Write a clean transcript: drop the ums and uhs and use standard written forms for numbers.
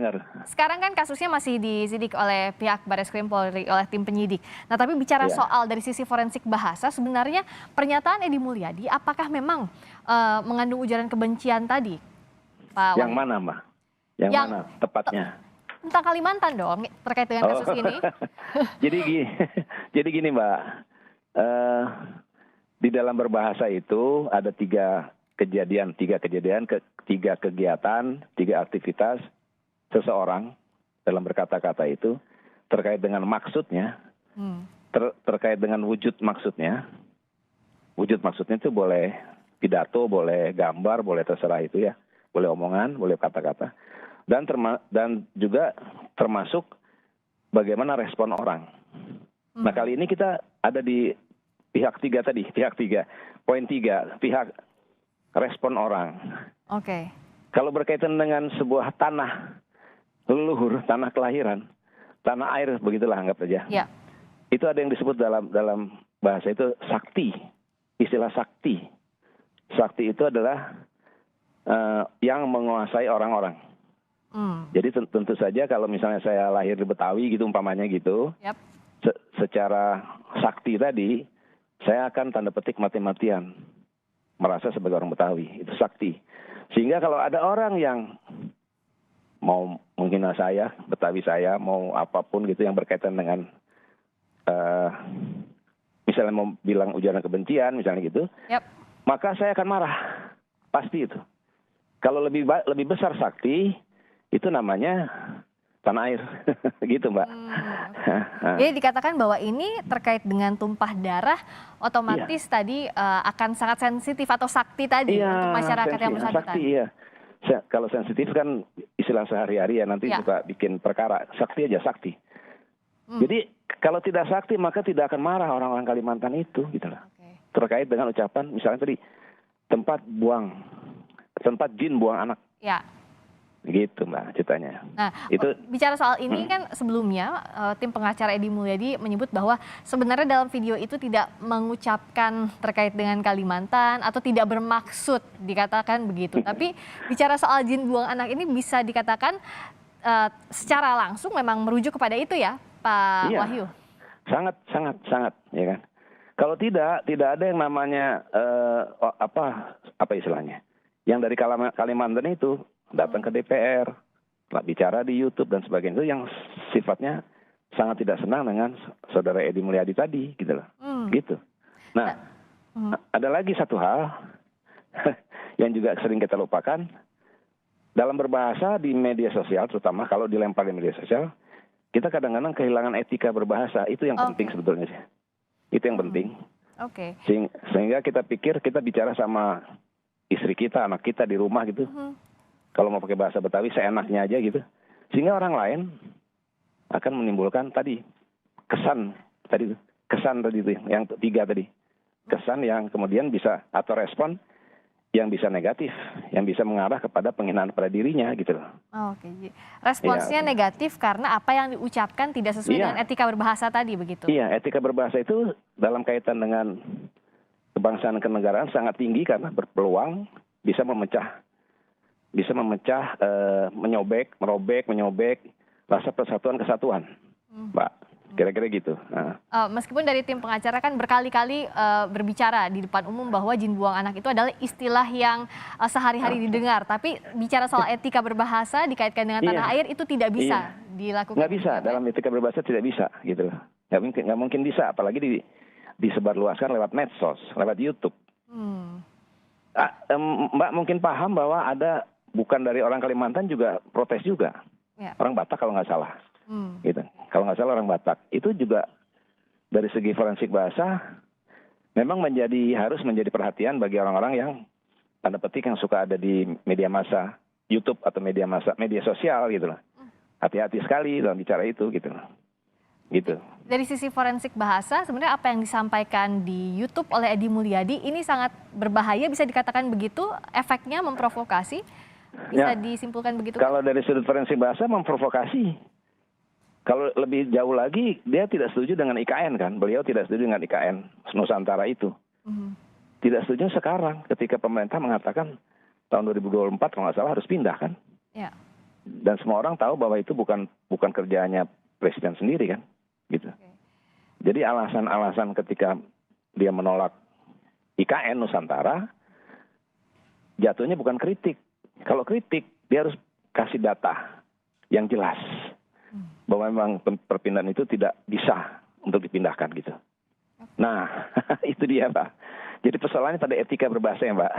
Dengar. Sekarang kan kasusnya masih disidik oleh pihak Barreskrim Polri, oleh tim penyidik. Nah, tapi bicara Iya. soal dari sisi forensik bahasa, sebenarnya pernyataan Edi Mulyadi apakah memang mengandung ujaran kebencian tadi, Pak Yang Wahyu? mana, Mbak? Yang Yang mana tepatnya? tentang Kalimantan dong, terkait dengan kasus ini. Jadi gini, jadi gini, Mbak. Di dalam berbahasa itu ada tiga kejadian, tiga kegiatan, tiga aktivitas seseorang dalam berkata-kata itu terkait dengan maksudnya, terkait dengan wujud maksudnya. Wujud maksudnya itu boleh pidato, boleh gambar, boleh terserah itu ya, boleh omongan, boleh kata-kata, dan juga termasuk bagaimana respon orang. Nah, kali ini kita ada di pihak tiga tadi, poin tiga, pihak respon orang. Oke. Kalau berkaitan dengan sebuah tanah leluhur, tanah kelahiran, tanah air, begitulah anggap saja. Ya. Itu ada yang disebut dalam bahasa itu sakti, istilah sakti. Sakti itu adalah yang menguasai orang-orang. Jadi tentu saja kalau misalnya saya lahir di Betawi gitu umpamanya gitu, secara sakti tadi, saya akan tanda petik mati-matian merasa sebagai orang Betawi, itu sakti. Sehingga kalau ada orang yang mau menghina saya, Betawi saya, mau apapun gitu yang berkaitan dengan misalnya mau bilang ujaran kebencian misalnya gitu, maka saya akan marah, pasti itu. Kalau lebih besar sakti, itu namanya tanah air, gitu Mbak. Jadi dikatakan bahwa ini terkait dengan tumpah darah, otomatis tadi akan sangat sensitif atau sakti tadi untuk masyarakat yang bersangkutan. Sakti, iya. Kalau sensitif kan istilah sehari-hari ya, nanti suka bikin perkara. Sakti aja, sakti. Jadi kalau tidak sakti maka tidak akan marah orang-orang Kalimantan itu, gitu loh. Terkait dengan ucapan, misalnya tadi tempat jin buang anak. Ya. Gitu Mbak ceritanya. Nah, itu bicara soal ini kan sebelumnya tim pengacara Edi Mulyadi menyebut bahwa sebenarnya dalam video itu tidak mengucapkan terkait dengan Kalimantan atau tidak bermaksud, dikatakan begitu. Tapi bicara soal jin buang anak ini bisa dikatakan secara langsung memang merujuk kepada itu ya, Pak Wahyu? Sangat, ya kan. Kalau tidak ada yang namanya apa istilahnya, yang dari Kalimantan itu datang ke DPR, bicara di YouTube dan sebagainya, itu yang sifatnya sangat tidak senang dengan saudara Edi Mulyadi tadi, gitu loh. Gitu. Nah, ada lagi satu hal yang juga sering kita lupakan dalam berbahasa di media sosial, terutama kalau dilempar di media sosial, kita kadang-kadang kehilangan etika berbahasa. Itu yang penting sebetulnya sih. Itu yang penting. Sehingga kita pikir kita bicara sama istri kita, anak kita di rumah gitu. Kalau mau pakai bahasa Betawi seenaknya aja gitu. Sehingga orang lain akan menimbulkan tadi kesan tadi itu yang tiga tadi. Kesan yang kemudian bisa atau respon yang bisa negatif, yang bisa mengarah kepada penghinaan pada dirinya gitu loh. Responsnya negatif karena apa yang diucapkan tidak sesuai dengan etika berbahasa tadi begitu. Iya, etika berbahasa itu dalam kaitan dengan kebangsaan kenegaraan sangat tinggi karena berpeluang bisa memecah, menyobek rasa persatuan kesatuan, Mbak. Kira-kira gitu. Meskipun dari tim pengacara kan berkali-kali berbicara di depan umum bahwa jin buang anak itu adalah istilah yang sehari-hari didengar, tapi bicara soal etika berbahasa dikaitkan dengan tanah air itu tidak bisa dilakukan. Nggak bisa, dalam etika berbahasa tidak bisa, gitu loh. Nggak mungkin bisa, apalagi disebarluaskan lewat medsos, lewat YouTube. Mbak mungkin paham bahwa ada bukan dari orang Kalimantan juga protes juga, orang Batak kalau nggak salah. Gitu. Kalau nggak salah orang Batak itu juga dari segi forensik bahasa memang harus menjadi perhatian bagi orang-orang yang tanda petik yang suka ada di media massa, YouTube atau media sosial gitu loh. Hati-hati sekali dalam bicara itu gitu loh. Gitu. Dari sisi forensik bahasa sebenarnya apa yang disampaikan di YouTube oleh Edi Mulyadi ini sangat berbahaya, bisa dikatakan begitu, efeknya memprovokasi, bisa disimpulkan begitu? Kalau dari sudut forensik bahasa memprovokasi. Kalau lebih jauh lagi, dia tidak setuju dengan IKN kan. Beliau tidak setuju dengan IKN Nusantara itu. Tidak setuju sekarang ketika pemerintah mengatakan tahun 2024 kalau nggak salah harus pindah kan. Dan semua orang tahu bahwa itu bukan kerjaannya presiden sendiri kan, gitu. Jadi alasan-alasan ketika dia menolak IKN Nusantara, jatuhnya bukan kritik. Kalau kritik, dia harus kasih data yang jelas bahwa memang perpindahan itu tidak bisa untuk dipindahkan gitu. Nah, itu dia Pak. Jadi persoalannya pada etika berbahasa ya Mbak.